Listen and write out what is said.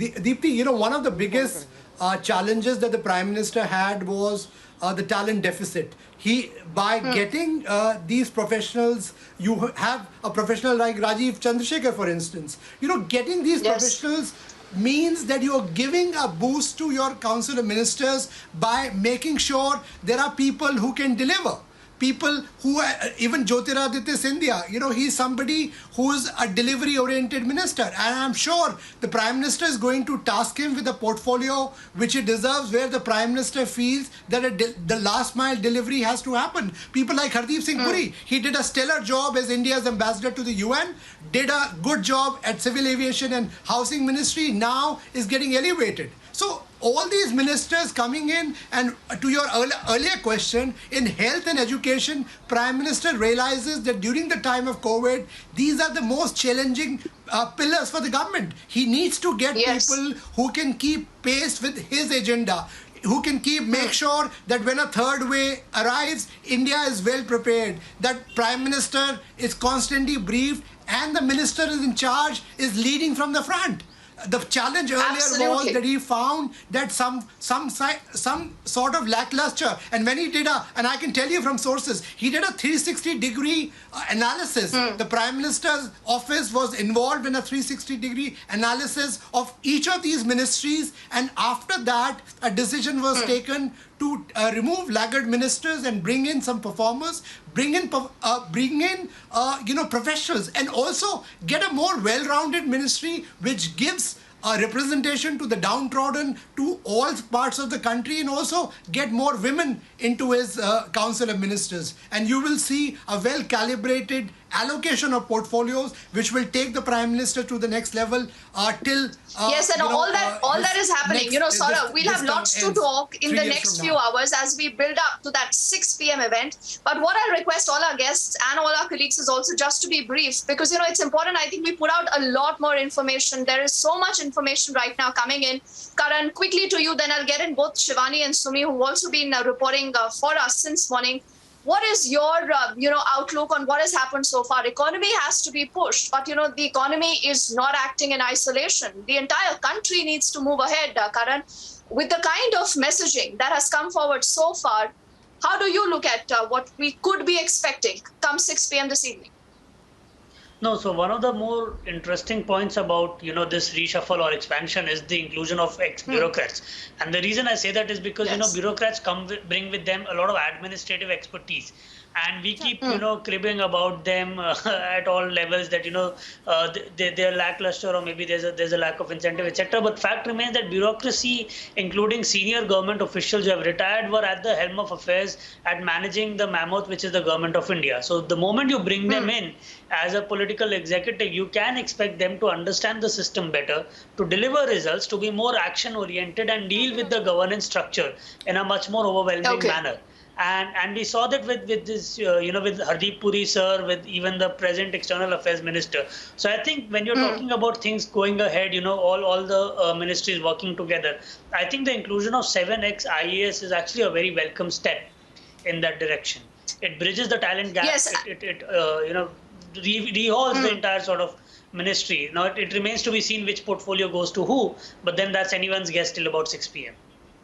Deepti, one of the biggest challenges that the Prime Minister had was the talent deficit. By getting these professionals, you have a professional like Rajiv Chandrasekhar, for instance. Getting these professionals means that you are giving a boost to your Council of Ministers by making sure there are people who can deliver. People who even Jyotiraditya Scindia, he's somebody who is a delivery-oriented minister, and I'm sure the Prime Minister is going to task him with a portfolio which he deserves, where the Prime Minister feels that the last-mile delivery has to happen. People like Hardeep Singh Puri, he did a stellar job as India's ambassador to the UN, did a good job at Civil Aviation and Housing Ministry, now is getting elevated. So all these ministers coming in, and to your earlier question, in health and education, Prime Minister realizes that during the time of COVID, these are the most challenging pillars for the government. He needs to get people who can keep pace with his agenda, who can make sure that when a third wave arrives, India is well prepared, that Prime Minister is constantly briefed, and the minister is in charge, is leading from the front. The challenge earlier was that he found that some sort of lackluster, and when he did and I can tell you from sources, he did a 360-degree analysis. The Prime Minister's office was involved in a 360-degree analysis of each of these ministries, and after that, a decision was taken to remove laggard ministers and bring in some performers, bring in professionals, and also get a more well-rounded ministry which gives representation to the downtrodden, to all parts of the country, and also get more women into his Council of Ministers. And you will see a well-calibrated allocation of portfolios which will take the Prime Minister to the next level till all that is happening. Saurabh, we'll have lots to talk in the next few hours as we build up to that 6 p.m. event. But what I'll request all our guests and all our colleagues is also just to be brief, because it's important. I think we put out a lot more information. There is so much information right now coming in. Karan, quickly to you, then I'll get in both Shivani and Sumi, who've also been reporting for us since morning. What is your, outlook on what has happened so far? Economy has to be pushed, but, the economy is not acting in isolation. The entire country needs to move ahead, Karan. With the kind of messaging that has come forward so far, how do you look at what we could be expecting come 6 p.m. this evening? No, so one of the more interesting points about, this reshuffle or expansion is the inclusion of ex-bureaucrats. And the reason I say that is because, bureaucrats bring with them a lot of administrative expertise. And we keep, cribbing about them at all levels that, they're lackluster, or maybe there's a lack of incentive, etc. But fact remains that bureaucracy, including senior government officials who have retired, were at the helm of affairs at managing the mammoth, which is the government of India. So the moment you bring them in as a political executive, you can expect them to understand the system better, to deliver results, to be more action-oriented and deal with the governance structure in a much more overwhelming manner. And we saw that with this, with Hardeep Puri sir, with even the present External Affairs Minister. So I think when you're talking about things going ahead, all the ministries working together, I think the inclusion of 7 ex-IAS is actually a very welcome step in that direction. It bridges the talent gap. Yes. It rehauls the entire sort of ministry. Now it remains to be seen which portfolio goes to who, but then that's anyone's guess till about 6 p.m.